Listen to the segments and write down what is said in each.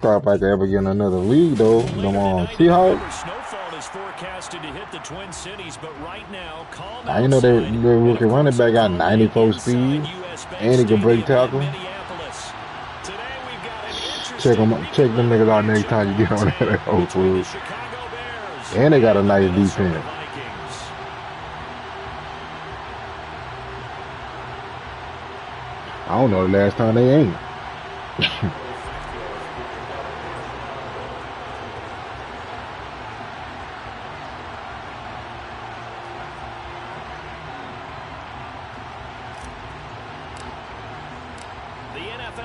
Probably like ever get in another league though. Them on Seahawks. Snowfall is forecasted to hit the Twin Cities, but right now, calm I know they outside. the rookie running back got 94 speed, and he can break tackle. Check them niggas out next time you get on that old food. And they got a nice defense. I don't know the last time they ain't.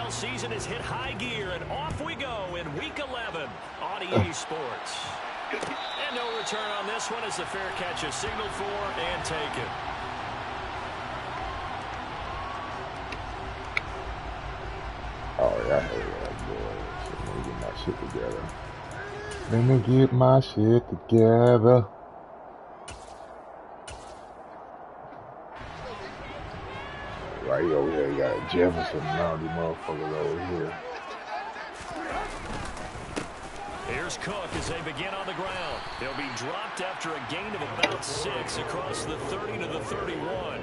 Season has hit high gear, and off we go in Week 11 on EA Sports. And no return on this one as the fair catch is signaled for and taken. Oh, yeah, let me get my shit together. Right over here, you got Jefferson and all these motherfuckers over here. Here's Cook as they begin on the ground. He'll be dropped after a gain of about 6 across the 30 to the 31.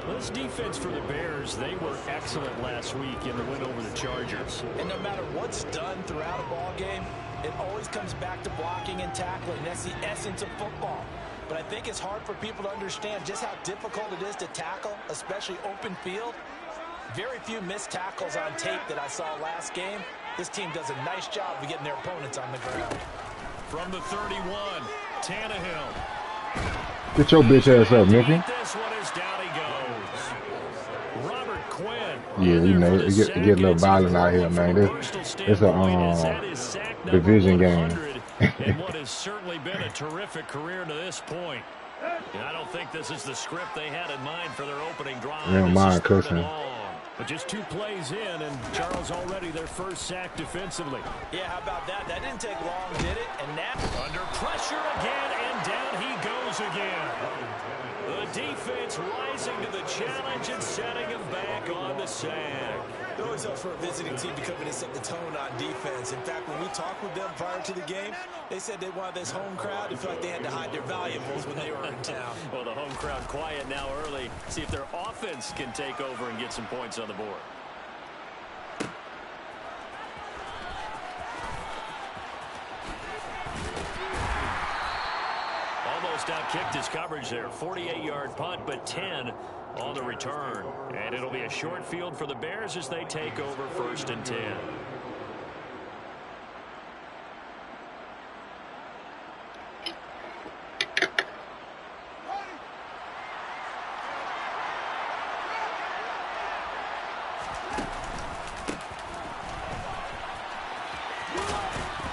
This defense for the Bears, they were excellent last week in the win over the Chargers. And no matter what's done throughout a ball game, it always comes back to blocking and tackling. That's the essence of football. But I think it's hard for people to understand just how difficult it is to tackle, especially open field. Very few missed tackles on tape that I saw last game. This team does a nice job of getting their opponents on the ground. From the 31, Tannehill. Get your bitch ass up, Nicky. This one is down he goes. Robert Quinn. Yeah, you know, it get a little violent out here, man. It's a division game. And what has certainly been a terrific career to this point. And I don't think this is the script they had in mind for their opening drive. Never mind cussing. But just 2 plays in, and Charles already their first sack defensively. Yeah, how about that? That didn't take long, did it? And now under pressure again, and down he goes again. The defense rising to the challenge and setting him back on the sack. It always helps for a visiting team to come in and set the tone on defense. In fact, when we talked with them prior to the game, they said they wanted this home crowd to feel like they had to hide their valuables when they were in town. Well, the home crowd quiet now early. See if their offense can take over and get some points on the board. Almost out-kicked his coverage there. 48-yard punt, but 10 on the return. And it'll be a short field for the Bears as they take over 1st and 10.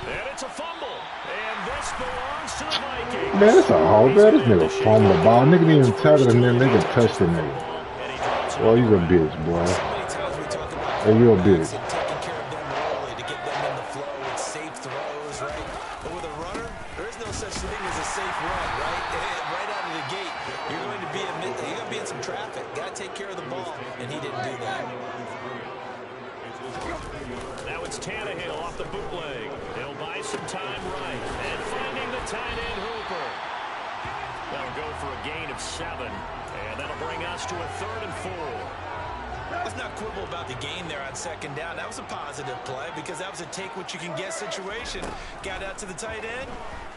And it's a fumble. And this belongs to the Vikings. Man, that's a whole bad. This nigga fumbled the ball. Nigga didn't even tackle him, then nigga touched the nigga. Boy, you a bitch, boy. Hey, you a bitch. Taking care of them early to get them in the flow with safe throws, right? But with a runner, there is no such thing as a safe run, right? Right out of the gate, you're going to be in some traffic. Got to take care of the ball, and he didn't do that. Now it's Tannehill off the bootleg. He'll buy some time right. And finding the tight end Hooper. That'll go for a gain of 7. And that'll bring us to a 3rd and 4. Let's not quibble about the gain there on 2nd down. That was a positive play because that was a take-what-you-can-get situation. Got out to the tight end.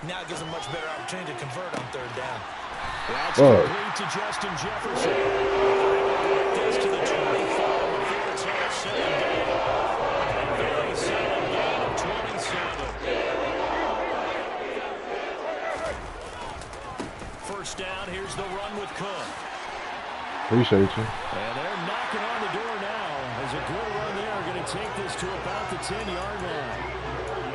Now it gives him a much better opportunity to convert on 3rd down. That's complete to Justin Jefferson. This to the 24 before it's all said and done. A very solid gain of 27. 1st down, here's the run with Cook. Appreciate you. And they're knocking on the door now. As a good run there, going to take this to about the 10-yard line.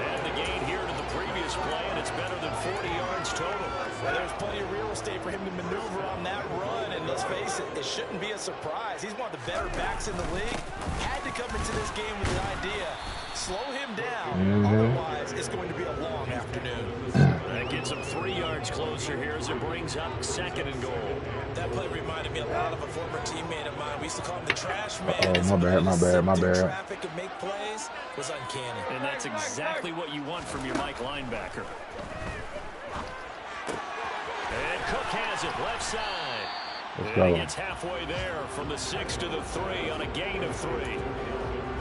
And the gain here to the previous play, and it's better than 40 yards total. Well, there's plenty of real estate for him to maneuver on that run, and let's face it, it shouldn't be a surprise. He's one of the better backs in the league. Had to come into this game with an idea. Slow him down, otherwise it's going to be a long afternoon. That gets him 3 yards closer here as it brings up 2nd and goal. That play reminded me a lot of a former teammate of mine. We used to call him the trash man. Oh, my bad. Traffic and make plays was uncanny. And that's exactly what you want from your Mike linebacker. And Cook has it left side. And he gets halfway there from the 6 to the 3 on a gain of 3.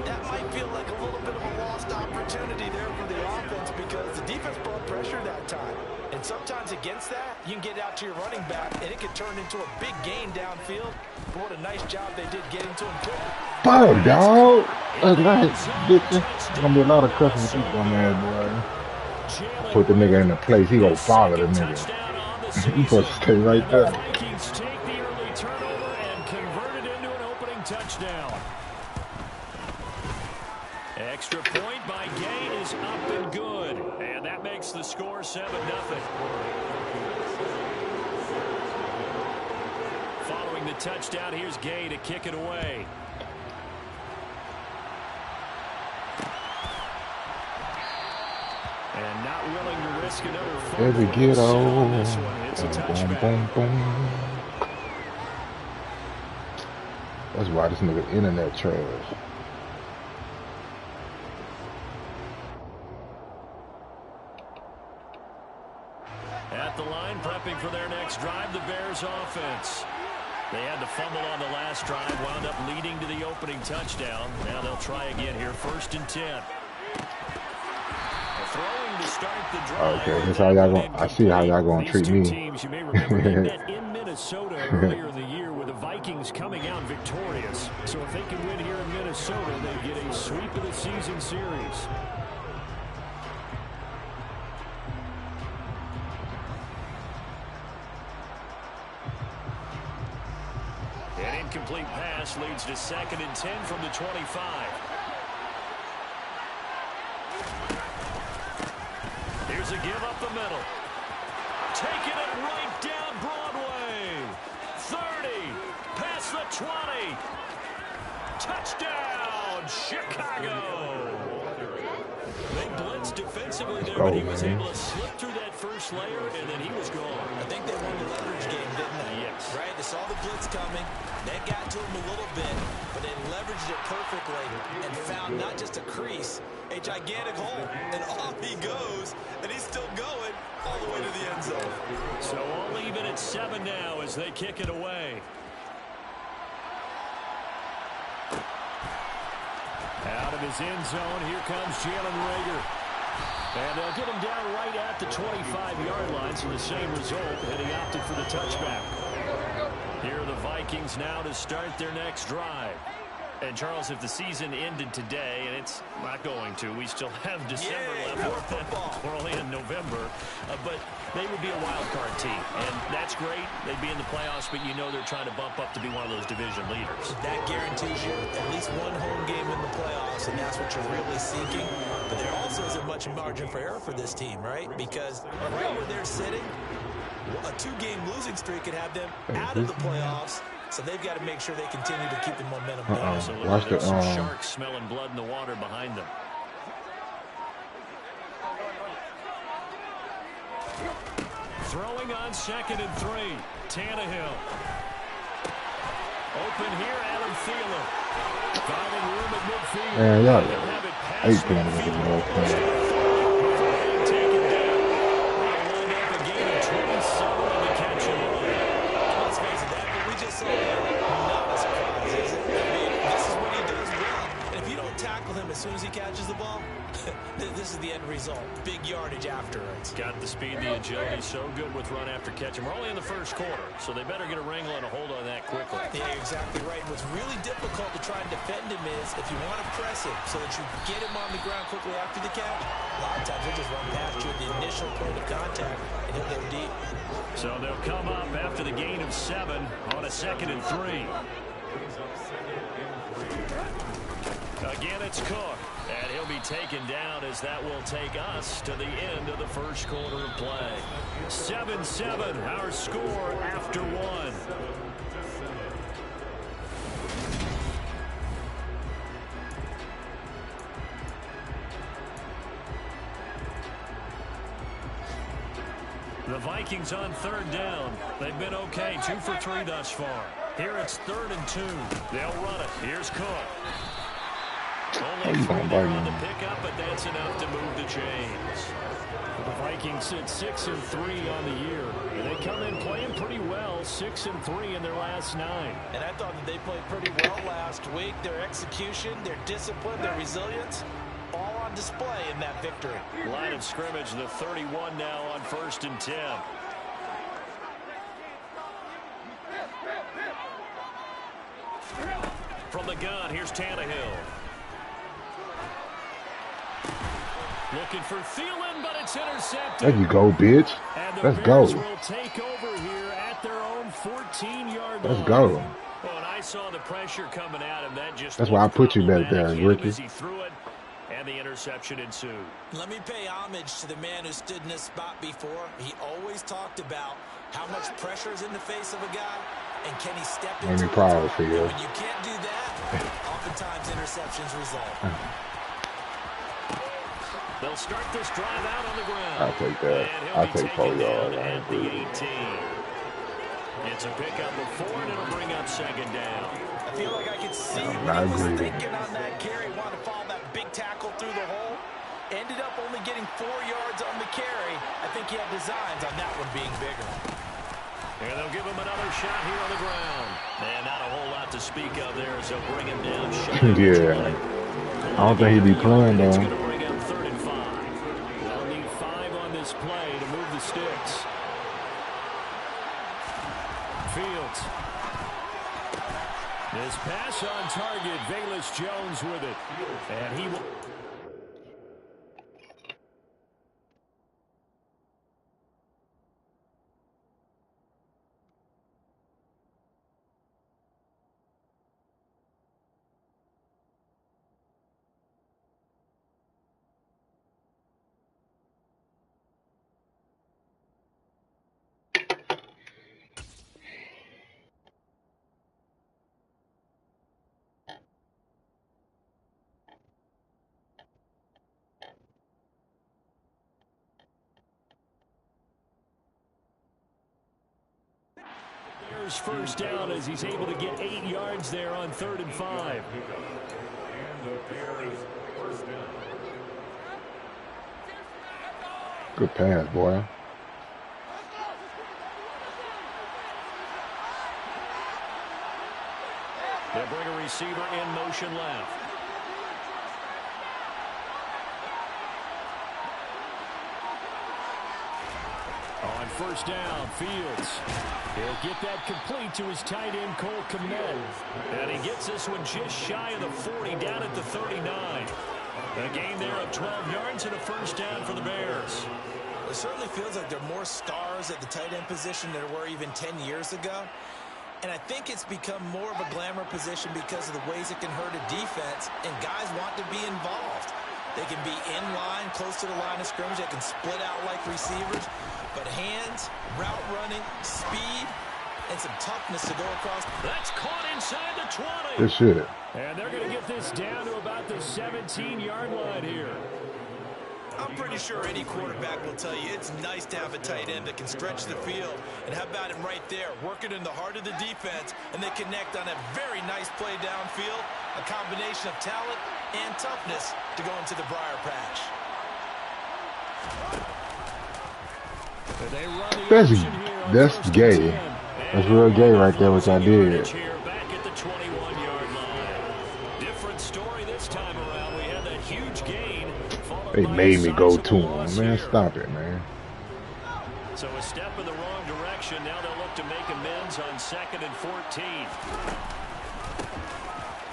That might feel like a little bit of a lost opportunity there for the offense because the defense brought pressure that time. And sometimes against that, you can get out to your running back, and it can turn into a big gain downfield. But what a nice job they did getting to him quick. Fire, dog! That's nice, bitch. There's gonna be a lot of cussing with you on there, boy. Put the nigga in the place, he gonna follow the nigga. You supposed to stay right there. The Vikings take the early turnover and convert it into an opening touchdown. Extra point by Gay is up and good. And that makes the score 7-0. Following the touchdown, here's Gay to kick it away. And not willing to risk another fumble. Every get on. It's a touchback. That's why this nigga internet trash. At the line, prepping for their next drive, the Bears offense. They had to fumble on the last drive, wound up leading to the opening touchdown. Now they'll try again here, 1st and 10. Throwing to start the drive. Okay, that's how y'all going. I see how y'all gonna treat me. Teams, you may remember, they met in Minnesota earlier in the year with the Vikings coming out victorious. So if they can win here in Minnesota, they get a sweep of the season series. An incomplete pass leads to 2nd and 10 from the 25. Here's a give up the middle. Taking it right down Broadway. 30. Past the 20. Touchdown, Chicago. They blitzed defensively there, but he was able to slip through that first layer, and then he was gone. I think they won the leverage game, didn't they? Yes. Right? They saw the blitz coming. That got to him a little bit, but they leveraged it perfectly and found not just a crease, a gigantic hole. And off he goes, and he's still going all the way to the end zone. So all even at 7 now as they kick it away. Out of his end zone, here comes Jalen Reagor. And they'll get him down right at the 25-yard line, so the same result, and he opted for the touchback. Here are the Vikings now to start their next drive. And, Charles, if the season ended today, and it's not going to, we still have December left. We're only in November. But they would be a wild card team. And that's great. They'd be in the playoffs, but you know they're trying to bump up to be one of those division leaders. That guarantees you at least one home game in the playoffs, and that's what you're really seeking. But there also isn't much margin for error for this team, right? Because right where they're sitting, a 2-game losing streak could have them out of the playoffs. So they've got to make sure they continue to keep the momentum going. Absolutely. Watch There's some sharks smelling blood in the water behind them. Throwing on 2nd and 3. Tannehill. Open here, Adam Thielen. Finding room at midfield. Man, y'all 8 penalties in the whole thing. Taken down. Lined up a gain of 27 on the catch and run. Let's face it, that we just saw not a surprise, is it? I mean, this is what he does well. And if you don't tackle him as soon as he catches the ball, this is the end result. Big yardage after it. Got the speed, the agility, so good with run after catch. And we're only in the first quarter, so they better get a wrangle and a hold on that quickly. Yeah, you're exactly right. What's really difficult to try and defend him is if you want to press him so that you get him on the ground quickly after the catch, a lot of times he'll just run past you at the initial point of contact, and he'll go deep. So they'll come up after the gain of 7 on a 2nd and 3. Again, it's Cook. And he'll be taken down as that will take us to the end of the first quarter of play. 7-7, our score after 1. The Vikings on third down. They've been okay, 2 for 3 thus far. Here it's 3rd and 2. They'll run it. Here's Cook. Only 3 there on the pickup, but that's enough to move the chains. The Vikings sit 6 and 3 on the year. And they come in playing pretty well, 6 and 3 in their last 9. And I thought that they played pretty well last week. Their execution, their discipline, their resilience, all on display in that victory. Line of scrimmage, the 31 now on 1st and 10. From the gun, here's Tannehill. Looking for Thielen, but it's intercepted. There you go, bitch. Let's go. Will take over here at their own 14-yard line. Let's go. Well, and I saw the pressure coming at him. That's why I put you back there, Ricky. He threw it, and the interception ensued. Let me pay homage to the man who stood in this spot before. He always talked about how much pressure is in the face of a guy, and can he step into it. I'm proud for you. When you can't do that, oftentimes interceptions result. They'll start this drive out on the ground. I'll take that. I'll take 4 yards. At the 18. It's a pickup of 4, and it'll bring up 2nd down. I feel like I could see what he was thinking on that carry. Wanted to follow that big tackle through the hole. Ended up only getting 4 yards on the carry. I think he had designs on that one being bigger. And they'll give him another shot here on the ground. And not a whole lot to speak of there as they'll bring him down. Yeah. I don't think he'd be playing, though. Play to move the sticks. Fields. His pass on target. Velus Jones with it. And he will. First down as he's able to get 8 yards there on 3rd and 5. Good pass, boy. They'll bring a receiver in motion left. On 1st down, Fields. He'll get that complete to his tight end, Cole Kmet. And he gets this one just shy of the 40, down at the 39. A gain there of 12 yards and a 1st down for the Bears. It certainly feels like there are more stars at the tight end position than there were even 10 years ago. And I think it's become more of a glamour position because of the ways it can hurt a defense, and guys want to be involved. They can be in line, close to the line of scrimmage. They can split out like receivers. But hands, route running, speed, and some toughness to go across. That's caught inside the 20. Good shit. And they're going to get this down to about the 17-yard line here. I'm pretty sure any quarterback will tell you it's nice to have a tight end that can stretch the field. And how about him right there, working in the heart of the defense, and they connect on a very nice play downfield, a combination of talent and toughness to go into the briar patch. That's gay. That's real gay right there, which I did. They made me go to him. Man, stop it, man. So a step in the wrong direction. Now they'll look to make amends on 2nd and 14.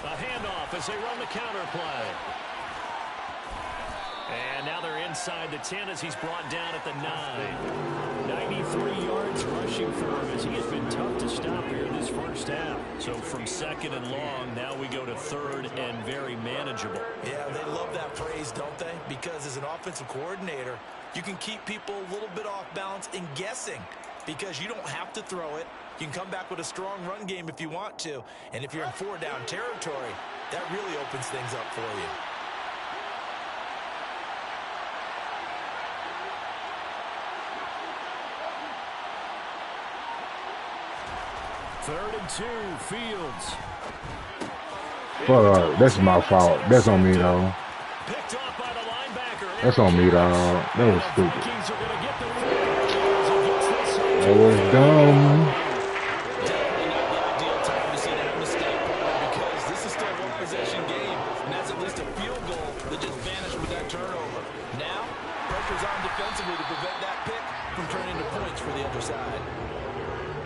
A handoff as they run the counter play. And now they're inside the 10 as he's brought down at the 9. 93 yards rushing for him as he has been tough to stop here this first half. So from 2nd and long, now we go to 3rd and very manageable. Yeah, they love that phrase, don't they? Because as an offensive coordinator, you can keep people a little bit off balance and guessing because you don't have to throw it. You can come back with a strong run game if you want to. And if you're in 4-down territory, that really opens things up for you. 3rd and 2, Fields. But that's my fault. That's on me, though. Picked off by the linebacker. That's on me, dog. That was stupid. That was dumb. Definitely not the ideal time to see that mistake, because this is still a one-possession game, and that's at least a field goal that just vanished with that turnover. Now, pressure's on defensively to prevent that pick from turning into points for the other side.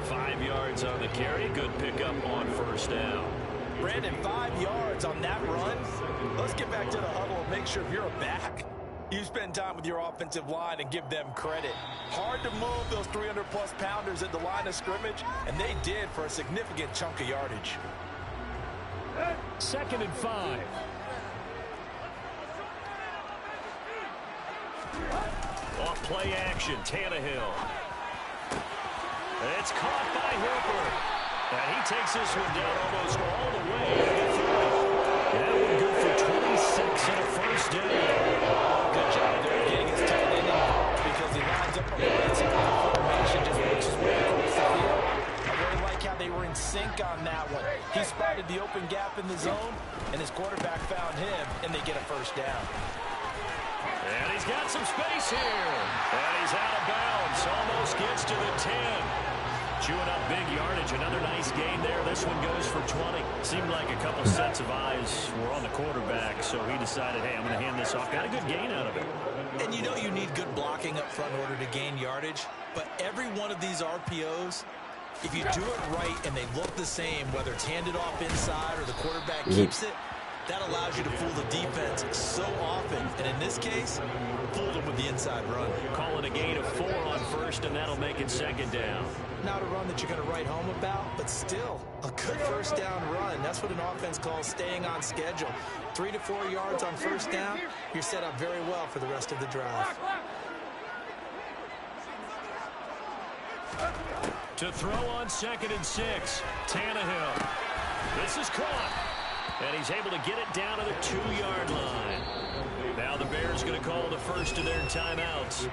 5 yards on the carry. Good pickup on 1st down. Brandon, 5 yards on that run. Let's get back to the huddle and make sure if you're a back, you spend time with your offensive line and give them credit. Hard to move those 300-plus pounders at the line of scrimmage, and they did for a significant chunk of yardage. 2nd and 5. Off play action, Tannehill. It's caught by Hooper. And he takes this one down almost all the way to the 30. That would go for 26 and a 1st down. Good job there getting his tight end involved, because he lines up on the right side of the formation, just works his way across the field. I really like how they were in sync on that one. He spotted the open gap in the zone, and his quarterback found him, and they get a 1st down. And he's got some space here. And he's out of bounds. Almost gets to the 10. Chewing up big yardage. Another nice gain there. This one goes for 20. Seemed like a couple sets of eyes were on the quarterback, so he decided, hey, I'm going to hand this off. Got a good gain out of it. And you know you need good blocking up front in order to gain yardage, but every one of these RPOs, if you do it right and they look the same, whether it's handed off inside or the quarterback keeps it, that allows you to fool the defense so often. And in this case, fooled them with the inside run. Calling a gain of 4 on 1st, and that'll make it 2nd down. Not a run that you're going to write home about, but still a good 1st down run. That's what an offense calls staying on schedule. 3 to 4 yards on 1st down, you're set up very well for the rest of the drive. To throw on 2nd and 6, Tannehill. This is caught. And he's able to get it down to the 2-yard line. Now the Bears going to call the first of their timeouts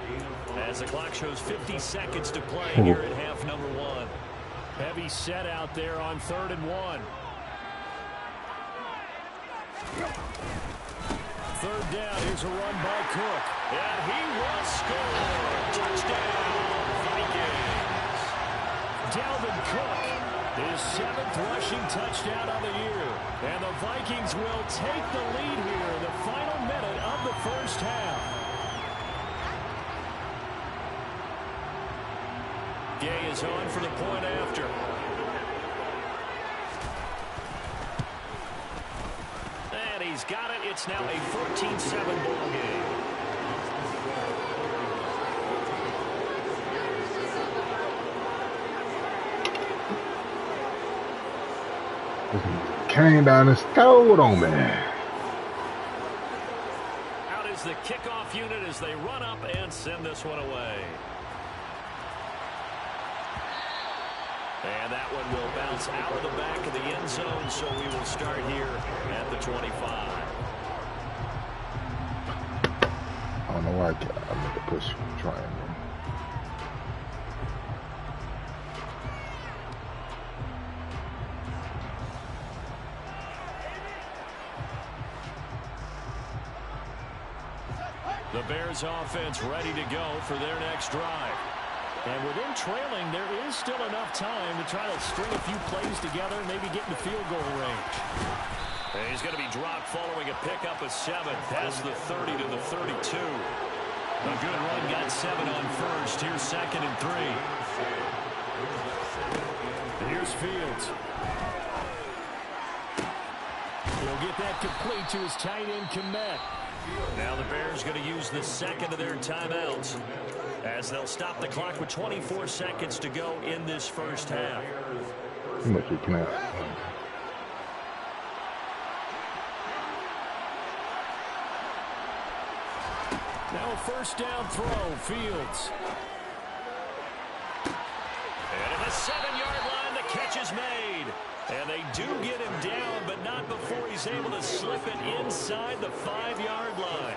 as the clock shows 50 seconds to play here at half number 1. Heavy set out there on 3rd and 1. 3rd down. Here's a run by Cook. And he will score. Touchdown, Vikings. Dalvin Cook. His 7th rushing touchdown on the year. And the Vikings will take the lead here in the final minute of the 1st half. Gay is on for the point after. And he's got it. It's now a 14-7 ball game. Came down and stole on me. Out is the kickoff unit as they run up and send this one away. And that one will bounce out of the back of the end zone, so we will start here at the 25. I don't know why I meant to push triangle. The Bears offense ready to go for their next drive. And within trailing, there is still enough time to try to string a few plays together and maybe get in the field goal range. And he's going to be dropped following a pickup of 7 past the 30 to the 32. A good run, got 7 on 1st. Here's 2nd and 3. Here's Fields. He'll get that complete to his tight end, Kmet. Now the Bears going to use the 2nd of their timeouts as they'll stop the clock with 24 seconds to go in this 1st half. How much you can have? Now a 1st down throw, Fields. And at the 7-yard line, the catch is made. And they do get him down, but not before he's able to slip it inside the 5-yard line.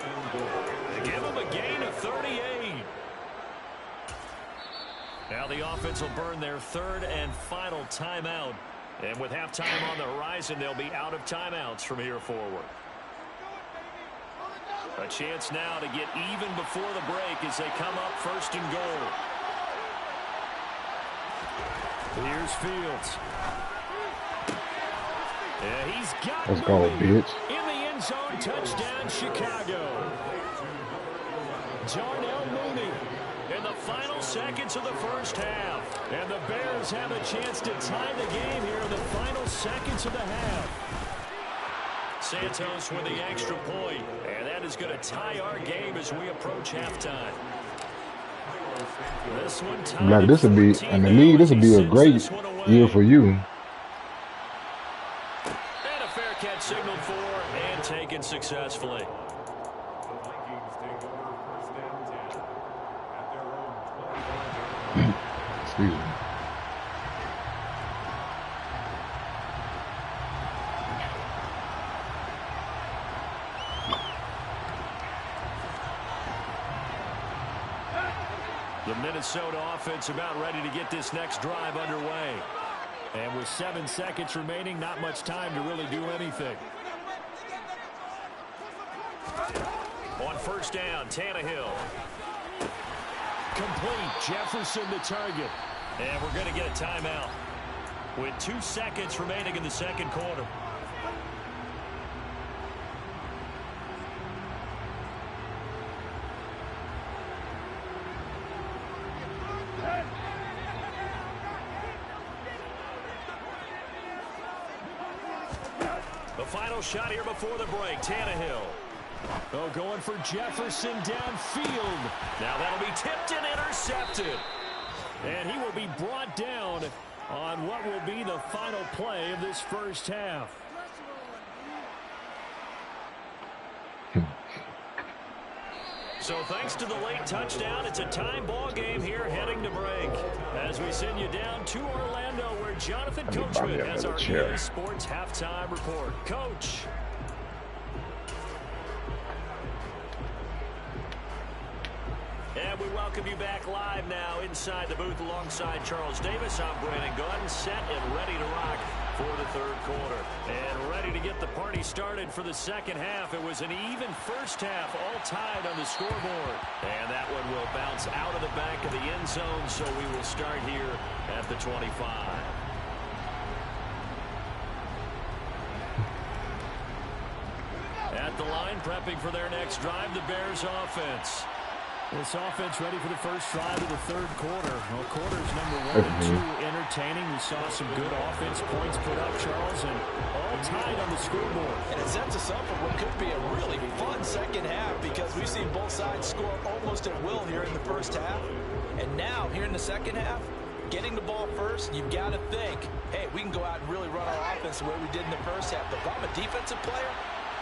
They give him a gain of 38. Now the offense will burn their third and final timeout. And with halftime on the horizon, they'll be out of timeouts from here forward. A chance now to get even before the break as they come up first and goal. Here's Fields. Yeah, he's got Let's go, bitch. in the end zone. Touchdown, Chicago. Darnell Mooney in the final seconds of the first half. And the Bears have a chance to tie the game here in the final seconds of the half. Santos with the extra point, and that is going to tie our game as we approach halftime. This one tied Like this would be in the league. This would be a great year for you. And a fair catch signaled for and taken successfully. Excuse me. The Minnesota offense about ready to get this next drive underway. And with 7 seconds remaining, not much time to really do anything. On first down, Tannehill. Complete. Jefferson the target. And we're going to get a timeout with 2 seconds remaining in the second quarter. The final shot here before the break. Tannehill. Oh, going for Jefferson downfield. Now that'll be tipped and intercepted. And he will be brought down on what will be the final play of this first half. So thanks to the late touchdown, it's a time ball game here heading to break. As we send you down to Orlando, where Jonathan Coachman has our EA Sports halftime report. Coach. And we welcome you back live now inside the booth alongside Charles Davis. I'm Brandon Gunn, set and ready to rock for the third quarter. And ready to get the party started for the second half. It was an even first half, all tied on the scoreboard. And that one will bounce out of the back of the end zone, so we will start here at the 25. At the line, prepping for their next drive, the Bears offense. This offense ready for the first drive of the third quarter. Well, quarters number 1 and 2 entertaining. We saw some good offense points put up, Charles, and all tied on the scoreboard. And it sets us up for what could be a really fun second half because we've seen both sides score almost at will here in the first half. And now, here in the second half, getting the ball first, you've got to think, hey, we can go out and really run our offense the way we did in the first half. But if I'm a defensive player,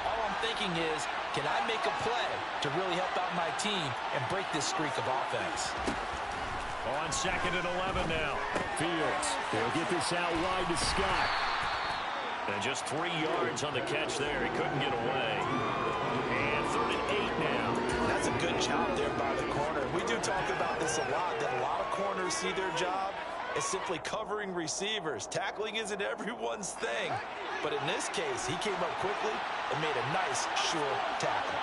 all I'm thinking is, can I make a play to really help out my team and break this streak of offense? On second and 11 now. Fields. They'll get this out wide to Scott. And just 3 yards on the catch there. He couldn't get away. And third and 8 now. That's a good job there by the corner. We do talk about this a lot, that a lot of corners see their job as simply covering receivers. Tackling isn't everyone's thing. But in this case, he came up quickly and made a nice, sure tackle.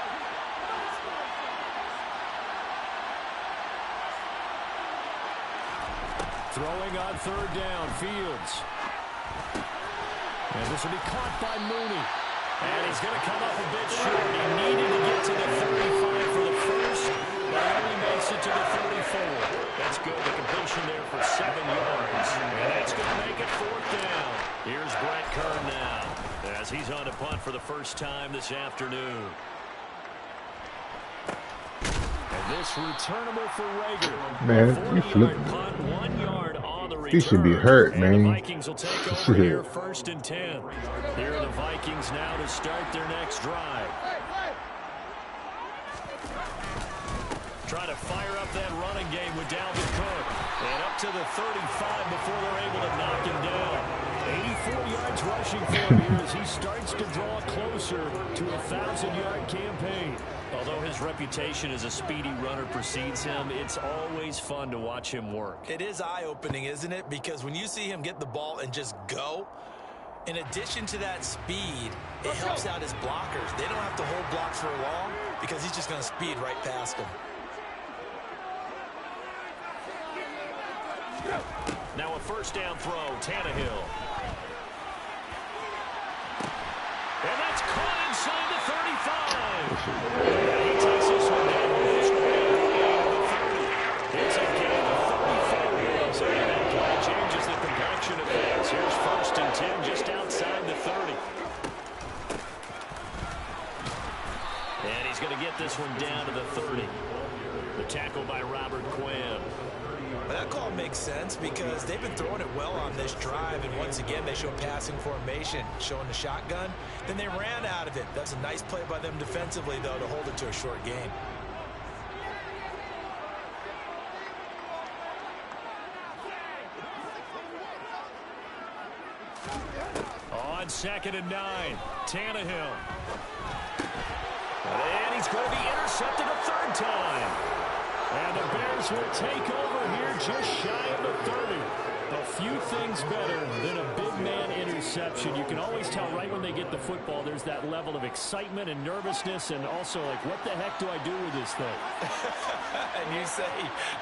Throwing on third down, Fields. And this will be caught by Mooney. And he's going to come up a bit short. He needed to get to the 35 for the first, but he only makes it to the 34. That's good. The completion there for 7 yards. And that's going to make it fourth down. Here's Brett Kern now, as he's on to punt for the first time this afternoon. And this returnable for Rager. Man, you flipping. Punt, 1 yard on the return. He should be hurt, and man. The Vikings will take over here first and 10. Here are the Vikings now to start their next drive. Trying to fire up that running game with Dalvin Cook. And up to the 35 before they're able to knock him down. 4 yards rushing for him here as he starts to draw closer to a 1,000-yard campaign. Although his reputation as a speedy runner precedes him, it's always fun to watch him work. It is eye-opening, isn't it? Because when you see him get the ball and just go, in addition to that speed, it helps out his blockers. They don't have to hold blocks for long because he's just going to speed right past them. Now a first down throw, Tannehill. And that's caught inside the 35. And he takes this one down to his It's a gain of 34. And that play changes the complexion of things. Here's first and 10 just outside the 30. And he's going to get this one down to the 30. The tackle by Robert Quinn. That call makes sense because they've been throwing it well on this drive, and once again they show passing formation, showing the shotgun. Then they ran out of it. That's a nice play by them defensively, though, to hold it to a short gain. On 2nd and 9, Tannehill. And he's going to be intercepted a third time. And the Bears will take over here just shy of the 30. A few things better than a big man interception. You can always tell right when they get the football, there's that level of excitement and nervousness, and also like, what the heck do I do with this thing? And you say,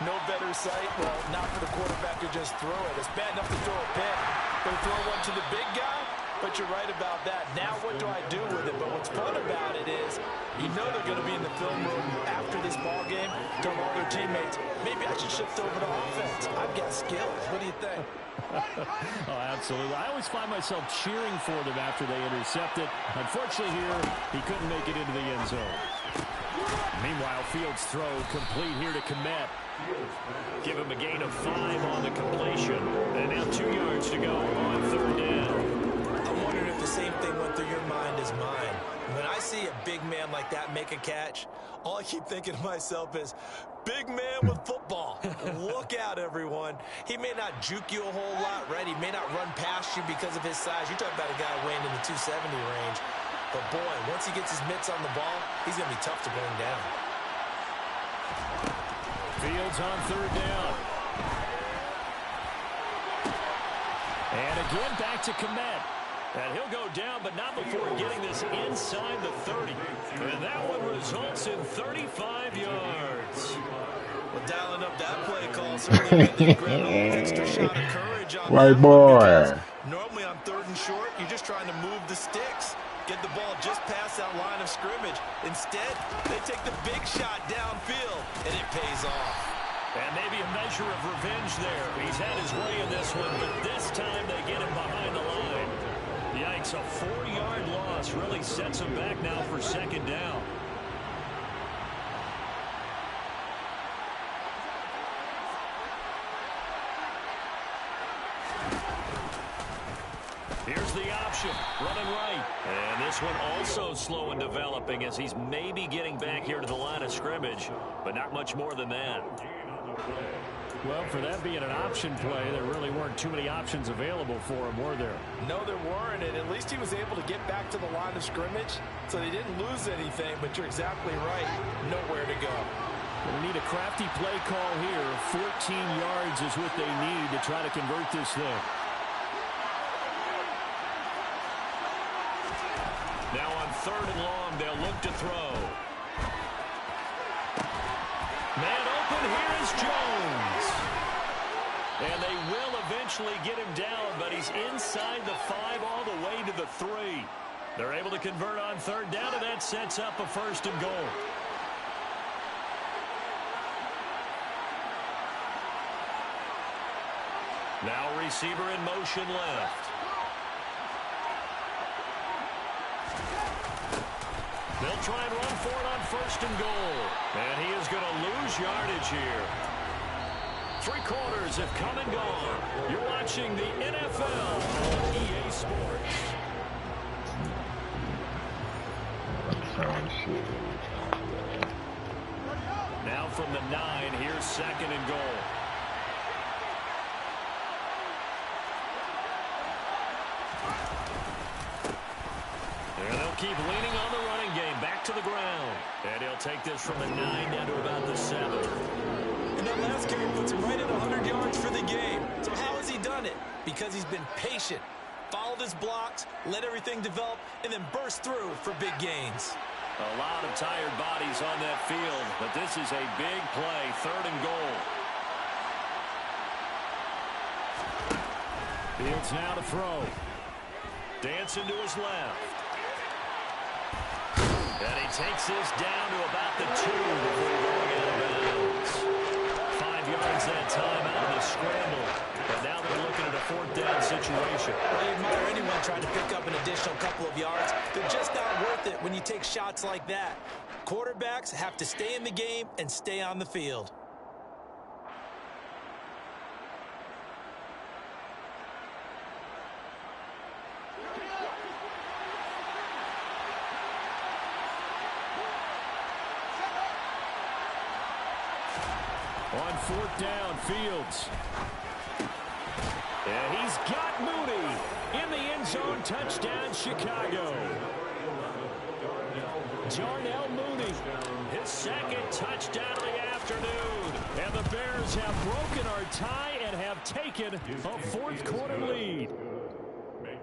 no better sight? Well, not for the quarterback to just throw it. It's bad enough to throw a pick, but to throw one to the big guy? But you're right about that. Now what do I do with it? But what's fun about it is you know they're going to be in the film room after this ball game, telling all their teammates, maybe I should shift over to offense. I've got skills. What do you think? Oh, absolutely. I always find myself cheering for them after they intercept it. Unfortunately here, he couldn't make it into the end zone. Meanwhile, Fields' throw complete here to Komet. Give him a gain of 5 on the completion. And now 2 yards to go on 3rd down. I'm wondering if the same thing went through your mind as mine. When I see a big man like that make a catch, all I keep thinking to myself is, big man with football. Look out, everyone. He may not juke you a whole lot, right? He may not run past you because of his size. You're talking about a guy weighing in the 270 range. But, boy, once he gets his mitts on the ball, he's going to be tough to bring down. Fields on 3rd down. And again, back to Komet. And he'll go down, but not before getting this inside the 30. And that one results in 35 yards. Well, dialing up that play call certainly made the grab an extra shot of courage on White that boy. normally on 3rd and short, you're just trying to move the sticks. Get the ball just past that line of scrimmage. Instead, they take the big shot downfield, and it pays off. And maybe a measure of revenge there. He's had his way in this one, but this time they get him behind the line. Yikes, a 4-yard loss really sets him back now for 2nd down. Here's the option, running right. And this one also slow in developing as he's maybe getting back here to the line of scrimmage, but not much more than that. Well, for that being an option play, there really weren't too many options available for him, were there? No, there weren't, and at least he was able to get back to the line of scrimmage, so they didn't lose anything, but you're exactly right, nowhere to go. They need a crafty play call here. 14 yards is what they need to try to convert this thing. Now on 3rd and long, they'll look to throw. Man open, here is Jones. And they will eventually get him down, but he's inside the 5 all the way to the 3. They're able to convert on 3rd down, and that sets up a 1st and goal. Now receiver in motion left. They'll try and run for it on 1st and goal. And he is going to lose yardage here. 3 quarters have come and gone. You're watching the NFL on EA Sports. Now from the 9, here's 2nd and goal. keep leaning on the running game. Back to the ground. And he'll take this from the 9 down to about the 7. And that last carry puts him right at 100 yards for the game. So how has he done it? Because he's been patient, followed his blocks, let everything develop, and then burst through for big gains. A lot of tired bodies on that field, but this is a big play, 3rd and goal. Fields now to throw. Dancing to his left. And he takes this down to about the 2 before going out of bounds. 5 yards that time out of the scramble. But now they're looking at a 4th down situation. I admire anyone trying to pick up an additional couple of yards. They're just not worth it when you take shots like that. Quarterbacks have to stay in the game and stay on the field. On 4th down, Fields. And he's got Mooney in the end zone. Touchdown, Chicago. Darnell Mooney, his 2nd touchdown of the afternoon. And the Bears have broken our tie and have taken a 4th quarter lead.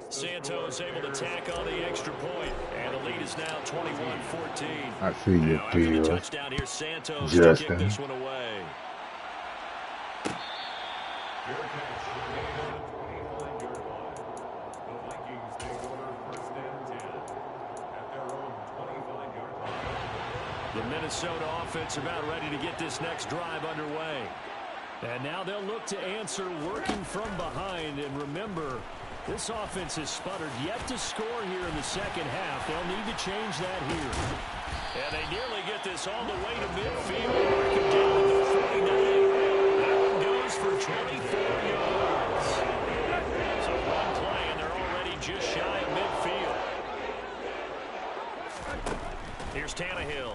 Santos able to tack on the extra point, and the lead is now 21-14. I see you, After the touchdown here, Santos to kick this one away. The Minnesota offense about ready to get this next drive underway. And now they'll look to answer working from behind. And remember, this offense has sputtered yet to score here in the 2nd half. They'll need to change that here. And they nearly get this all the way to midfield. Marking down at the 49. That one goes for 24 yards. So one play, and they're already just shy of midfield. Here's Tannehill.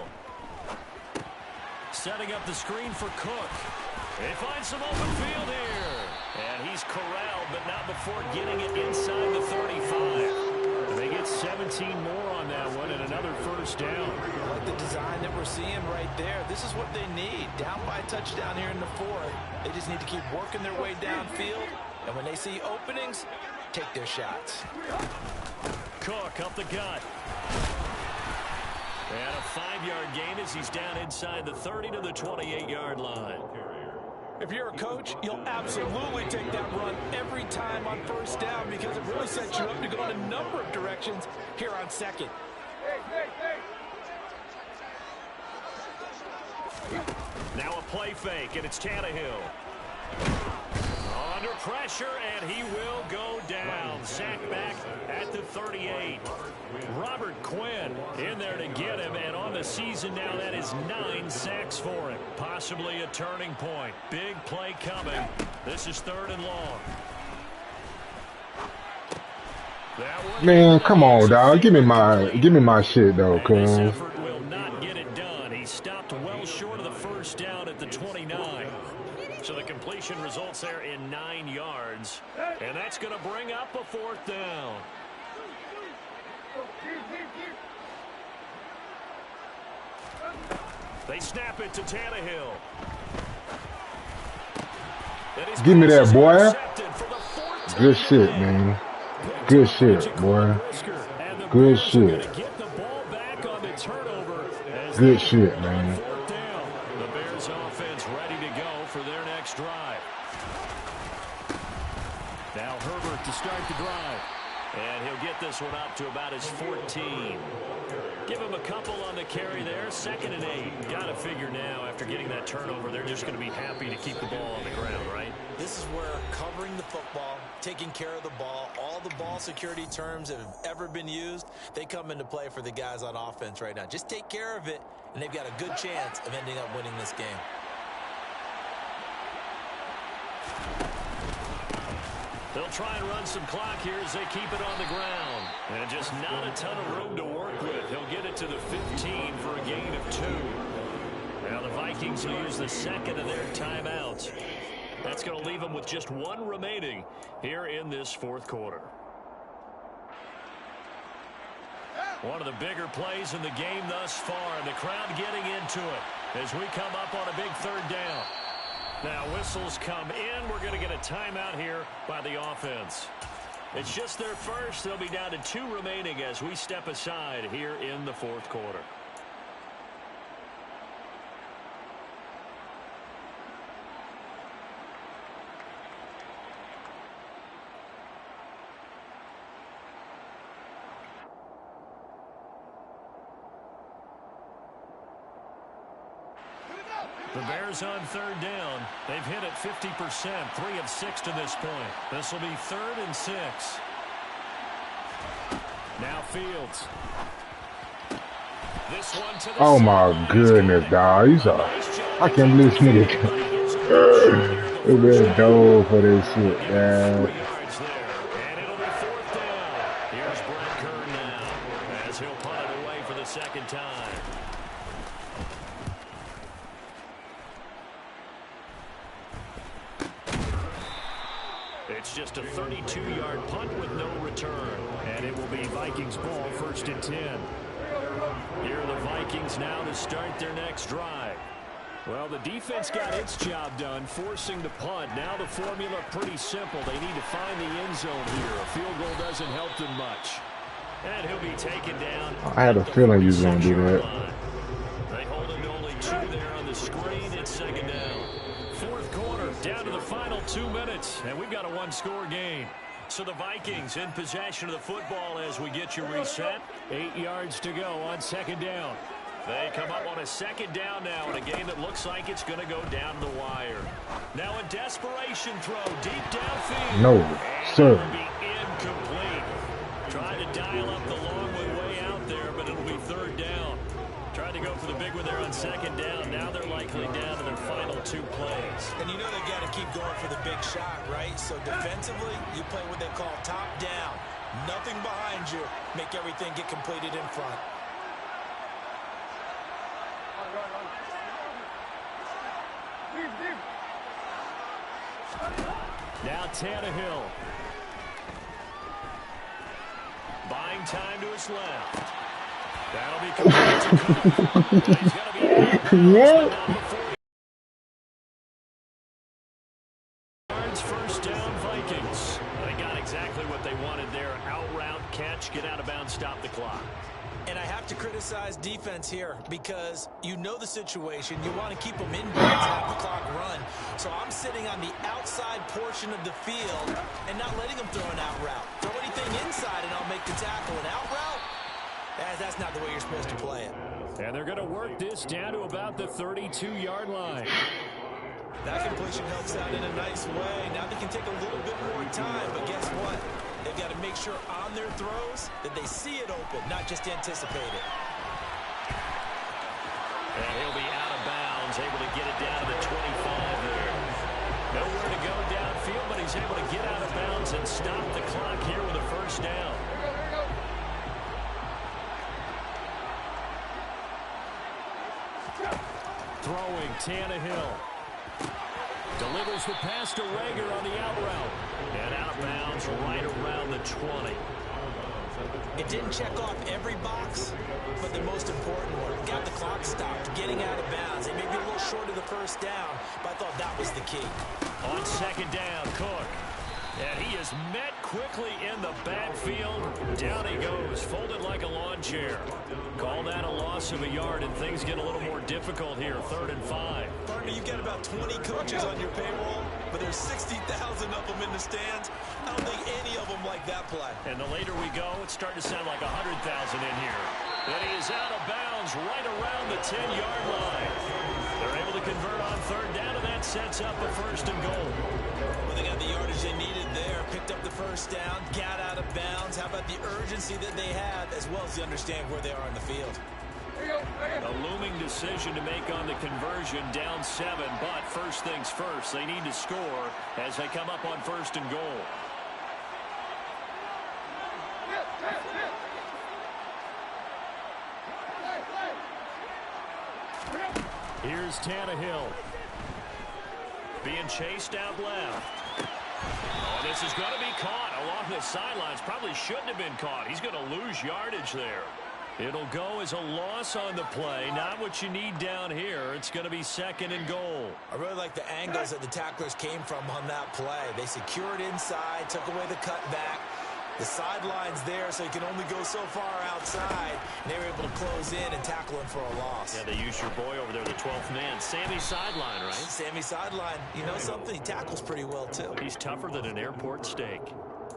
Setting up the screen for Cook. They find some open field here. And he's corralled, but not before getting it inside the 35. They get 17 more on that one and another 1st down. I like the design that we're seeing right there. This is what they need. Down by a touchdown here in the 4th. They just need to keep working their way downfield. And when they see openings, take their shots. Cook up the gut. And a 5-yard gain as he's down inside the 30 to the 28-yard line. If you're a coach, you'll absolutely take that run every time on 1st down because it really sets you up to go in a number of directions here on 2nd. Now a play fake, and it's Tannehill. Under pressure, and he will go down. Sacked back at the 38. Robert Quinn in there to get him, and on the season now, that is 9 sacks for him. Possibly a turning point. Big play coming. This is 3rd and long. Man, come on, dog. Give me my shit though, cuz. This effort will not get it done. He stopped well short of the 1st down at the 29. So the completion results there in 9 yards. And that's going to bring up a 4th down. They snap it to Tannehill. Give me that, boy. Good shit, man. Good shit, boy. Good shit. Good shit, man. The Bears offense ready to go for their next drive. Now Herbert to start the drive. And he'll get this one up to about his 14. Give him a couple on the carry there. 2nd and 8. Got to figure now, after getting that turnover, they're just going to be happy to keep the ball on the ground, right? This is where covering the football, taking care of the ball, all the ball security terms that have ever been used, they come into play for the guys on offense right now. Just take care of it, and they've got a good chance of ending up winning this game. They'll try and run some clock here as they keep it on the ground. And just not a ton of room to work with. He'll get it to the 15 for a gain of 2. Now the Vikings will use the 2nd of their timeouts. That's going to leave them with just 1 remaining here in this 4th quarter. One of the bigger plays in the game thus far, and the crowd getting into it as we come up on a big third down. Now whistles come in. We're going to get a timeout here by the offense. It's just their first. They'll be down to 2 remaining as we step aside here in the fourth quarter. The Bears on third down. They've hit it 50%, 3 of 6 to this point. This will be 3rd and 6. Now Fields. This one to the Oh my goodness, dog. I can't believe this nigga. It's been dope for this shit, man. And it'll be 4th down. Here's Brett Kern now as he'll punt it away for the second time. It's just a 32-yard punt with no return. And it will be Vikings ball, 1st and 10. Here are the Vikings now to start their next drive. Well, the defense got its job done, forcing the punt. Now the formula pretty simple. They need to find the end zone here. A field goal doesn't help them much. And he'll be taken down. I had a feeling you was going to do that. They hold him to only 2 there on the screen. It's 2nd down. Fourth quarter, down to the final 2 minutes, and we've got a 1-score game. So the Vikings in possession of the football as we get you reset. 8 yards to go on 2nd down. They come up on a 2nd down now in a game that looks like it's going to go down the wire. Now a desperation throw deep downfield. No, sir. It'll be incomplete. Tried to dial up the long way out there, but it'll be 3rd down. Tried to go for the big one there on 2nd down. Now they're likely down to their final 2 plays. And you know they got to keep going for the big shot, right? So defensively, you play what they call top down. Nothing behind you. Make everything get completed in front. Now Tannehill. Buying time to his left. That'll be complete to Cook. He's going to be out. Yards, 1st down, Vikings. They got exactly what they wanted there. Out route, catch, get out of bounds, stop the clock. And I have to criticize defense here because you know the situation. You want to keep them in bounds and have the clock run. So I'm sitting on the outside portion of the field and not letting them throw an out route. Throw anything inside and I'll make the tackle. An out route? That's not the way you're supposed to play it. And they're going to work this down to about the 32-yard line. That completion helps out in a nice way. Now they can take a little bit more time, but guess what? They've got to make sure on their throws that they see it open, not just anticipate it. And he'll be out of bounds, able to get it down to the 25 there. Nowhere to go downfield, but he's able to get out of bounds and stop the clock here with a 1st down. Throwing, Tannehill. Delivers the pass to Rager on the out route. And out of bounds right around the 20. It didn't check off every box, but the most important one. Got the clock stopped, getting out of bounds. They may be a little short of the 1st down, but I thought that was the key. On 2nd down, Cook. And he is met quickly in the backfield. Down he goes, folded like a lawn chair. Call that a loss of a yard, and things get a little more difficult here, 3rd and 5. Partner, you've got about 20 coaches on your payroll, but there's 60,000 of them in the stands. I don't think any of them like that play. And the later we go, it's starting to sound like 100,000 in here. And he is out of bounds right around the 10-yard line. They're able to convert on 3rd down, and that sets up a 1st and goal. Well, they got the yardage they needed there, picked up the 1st down, got out of bounds. How about the urgency that they have, as well as they understand where they are on the field? A looming decision to make on the conversion, down 7, but first things first, they need to score as they come up on 1st and goal. Here's Tannehill. Being chased out left. Oh, this is going to be caught along the sidelines. Probably shouldn't have been caught. He's going to lose yardage there. It'll go as a loss on the play. Not what you need down here. It's going to be 2nd and goal. I really like the angles that the tacklers came from on that play. They secured inside, took away the cutback. The sideline's there, so you can only go so far outside. And they were able to close in and tackle him for a loss. Yeah, they used your boy over there, the 12th man. Sammy Sideline, right? Sammy Sideline. You know something? He tackles pretty well, too. He's tougher than an airport steak.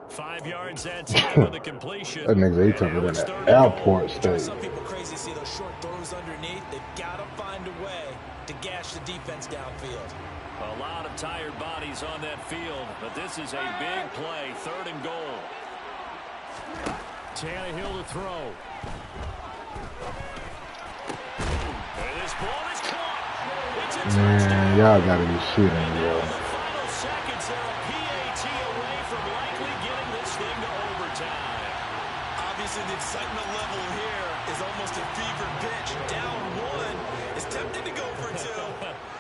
5 yards that time on the completion. That nigga, he tougher than an airport steak. Some people crazy to see those short throws underneath. They've got to find a way to gash the defense downfield. A lot of tired bodies on that field, but this is a big play. 3rd and goal. Tannehill to throw. And this ball is caught. It's a Man, y'all gotta be shitting, bro. Final seconds are a PAT away from likely getting this thing to overtime. Obviously, the excitement level here is almost a fever pitch. Down 1 is tempted to go for 2.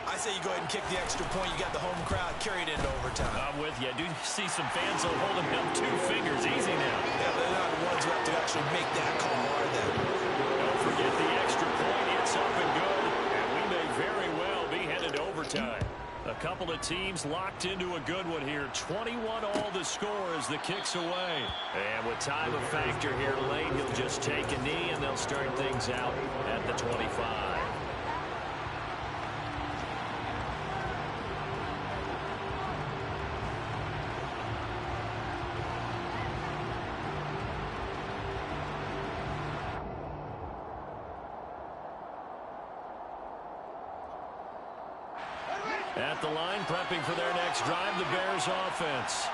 I say you go ahead and kick the extra point. You got the home crowd carried into overtime. I'm with you. I do see some fans holding up 2 fingers. Easy now. Yeah, they're not the ones who have to actually make that call, are they? Don't forget the extra point. It's up and good. And we may very well be headed to overtime. A couple of teams locked into a good one here. 21 all the score as the kick's away. And with time a factor here late, he'll just take a knee and they'll start things out at the 25. At the line, prepping for their next drive, the Bears offense.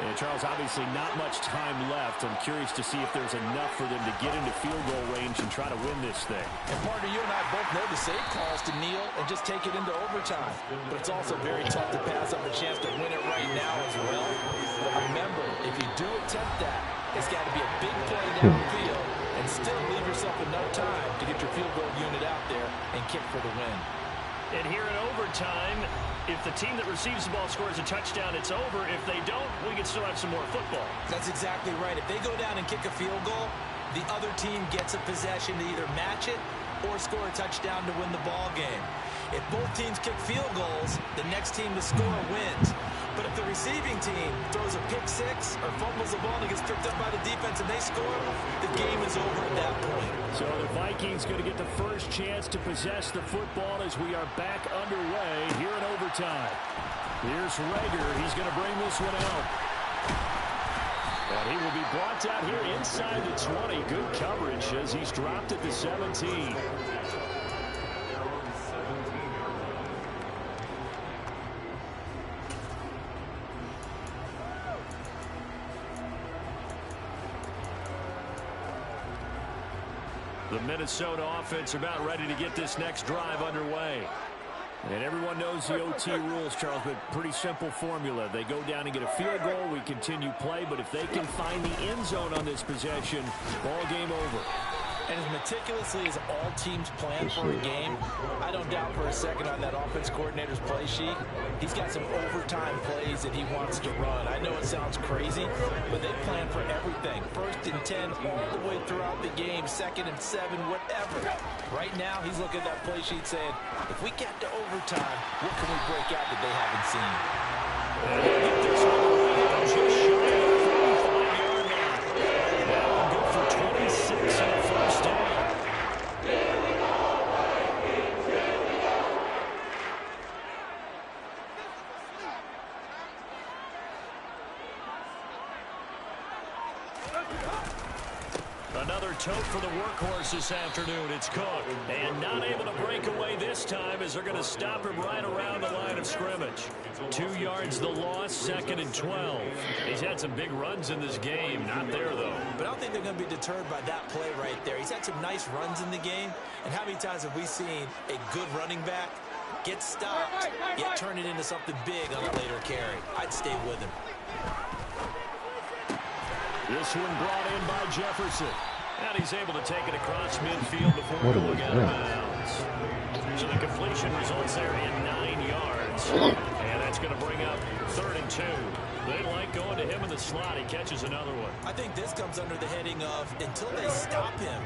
And Charles, obviously not much time left. I'm curious to see if there's enough for them to get into field goal range and try to win this thing. And partner, you and I both know the safe calls to kneel and just take it into overtime. But it's also very tough to pass up a chance to win it right now as well. But remember, if you do attempt that, it's got to be a big play downfield and still leave yourself enough time to get your field goal unit out there and kick for the win. And here in overtime, if the team that receives the ball scores a touchdown, it's over. If they don't, we can still have some more football. That's exactly right. If they go down and kick a field goal, the other team gets a possession to either match it or score a touchdown to win the ball game. If both teams kick field goals, the next team to score wins. But if the receiving team throws a pick 6 or fumbles the ball and gets picked up by the defense and they score, the game is over at that point. So the Vikings going to get the first chance to possess the football as we are back underway here in overtime. Here's Rager. He's going to bring this one out. And he will be brought down here inside the 20. Good coverage as he's dropped at the 17. The Minnesota offense about ready to get this next drive underway. And everyone knows the OT rules, Charles, but pretty simple formula. They go down and get a field goal, we continue play, but if they can find the end zone on this possession, ball game over. And as meticulously as all teams plan for a game, I don't doubt for a second on that offense coordinator's play sheet, he's got some overtime plays that he wants to run. I know it sounds crazy, but they plan for everything. 1st and 10 all the way throughout the game, 2nd and 7, whatever. Right now, he's looking at that play sheet saying, if we get to overtime, what can we break out that they haven't seen? Just shy of the 35-yard line. Now good for 26 on the first down. Another tote for the workhorse this afternoon. It's Cook. And not able to break away this time as they're going to stop him right around the line of scrimmage. 2 yards the loss, 2nd and 12. He's had some big runs in this game. Not there, though. But I don't think they're going to be deterred by that play right there. He's had some nice runs in the game. And how many times have we seen a good running back get stopped, yet turn it into something big on a later carry? I'd stay with him. This one brought in by Jefferson. And he's able to take it across midfield before going out of bounds. So the completion results there in 9 yards. And that's going to bring up 3rd and 2. They like going to him in the slot. He catches another one. I think this comes under the heading of until they stop him,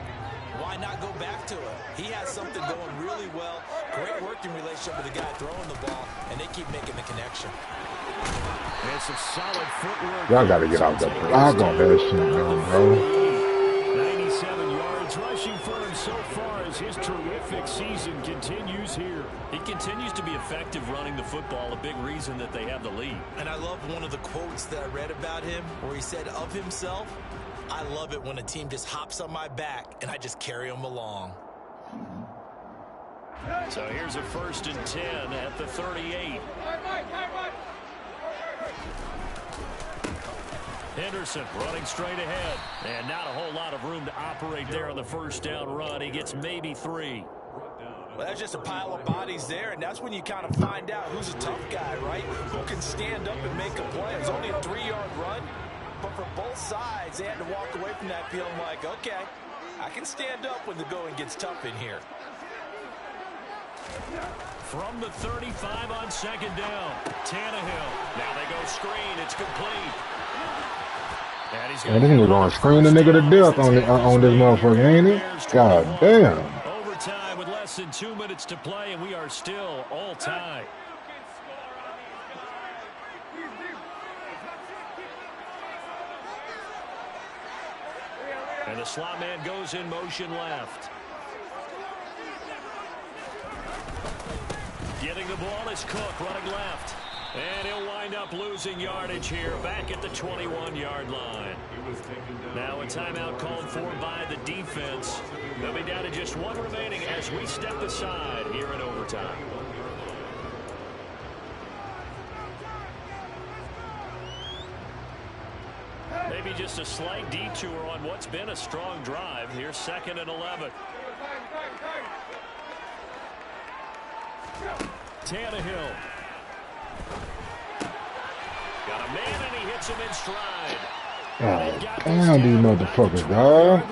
why not go back to it? He has something going really well. Great working relationship with the guy throwing the ball, and they keep making the connection. It's a solid footwork. Y'all gotta get out that block on that shit, bro. 97 yards rushing for him so far as his terrific season continues here. He continues to be effective running the football, a big reason that they have the lead. And I love one of the quotes that I read about him where he said of himself, I love it when a team just hops on my back and I just carry them along. So here's a 1st and 10 at the 38. Henderson running straight ahead. And not a whole lot of room to operate there on the 1st down run. He gets maybe 3. Well, that's just a pile of bodies there, and that's when you kind of find out who's a tough guy, right? Who can stand up and make a play. It's only a 3-yard run, but for both sides, they had to walk away from that feeling like, okay, I can stand up when the going gets tough in here. From the 35 on 2nd down, Tannehill. Now they go screen. It's complete. And he's this nigga gonna screen the nigga to death on this motherfucker, ain't it? God damn. Overtime with less than 2 minutes to play, and we are still all tied. And the slot man goes in motion left. Getting the ball is Cook running left. And he'll wind up losing yardage here back at the 21-yard line. Now a timeout called for by the defense. They'll be down to just 1 remaining as we step aside here in overtime. Maybe just a slight detour on what's been a strong drive. Here's 2nd and 11. Tannehill. Got a man, and he hits him in stride. God damn, these motherfuckers, dog.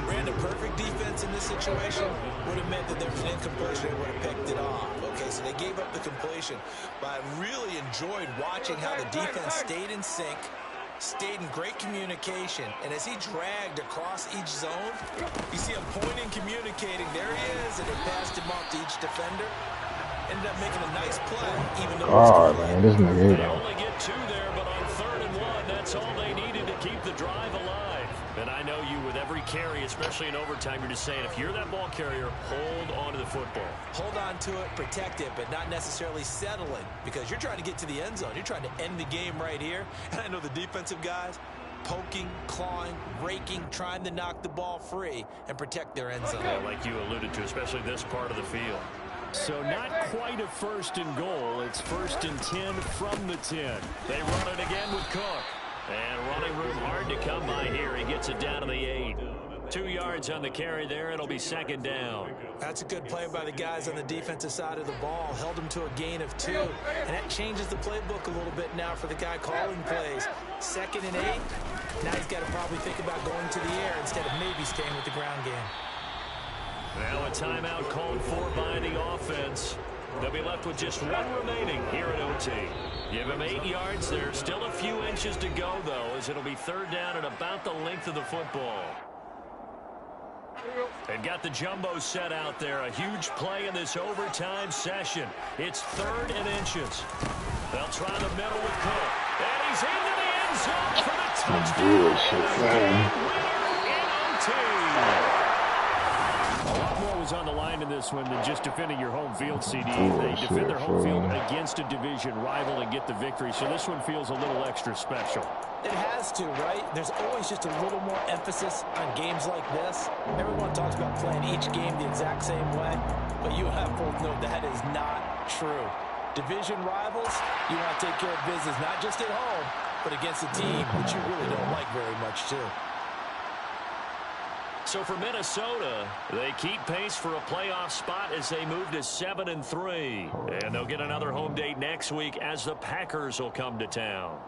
Ran the perfect defense in this situation. Would have meant that there was an incompletion. They would have picked it off. Okay, so they gave up the completion. But I really enjoyed watching how the defense stayed in sync, stayed in great communication, and as he dragged across each zone, you see him pointing, communicating. There he is, and they passed him off to each defender. Ended up making a nice play, even though man, this nigga they only get 2 there, but on 3rd and 1, that's all they needed to keep the drive alive. And I know you, with every carry, especially in overtime, you're just saying, if you're that ball carrier, hold on to the football. Hold on to it, protect it, but not necessarily settle it, because you're trying to get to the end zone. You're trying to end the game right here. And I know the defensive guys, poking, clawing, raking, trying to knock the ball free and protect their end zone. Yeah, like you alluded to, especially this part of the field. So not quite a 1st and goal. It's 1st and 10 from the 10. They run it again with Cook. And running room hard to come by here. He gets it down to the 8. 2 yards on the carry there. It'll be 2nd down. That's a good play by the guys on the defensive side of the ball. Held them to a gain of 2. And that changes the playbook a little bit now for the guy calling plays. 2nd and 8. Now he's got to probably think about going to the air instead of maybe staying with the ground game. Now a timeout called for by the offense. They'll be left with just 1 remaining here at OT. Give him 8 yards. There's still a few inches to go, though, as it'll be 3rd down and about the length of the football. They've got the jumbo set out there. A huge play in this overtime session. It's 3rd and inches. They'll try the middle with Cook. And he's into the end zone for the touchdown. On the line in this one than just defending your home field, CD. They defend their home field against a division rival and get the victory, so this one feels a little extra special. It has to, right? There's always just a little more emphasis on games like this. Everyone talks about playing each game the exact same way, but you and I both know that is not true. Division rivals, you want to take care of business not just at home, but against a team that you really don't like very much, too. So for Minnesota, they keep pace for a playoff spot as they move to 7-3. And they'll get another home date next week as the Packers will come to town.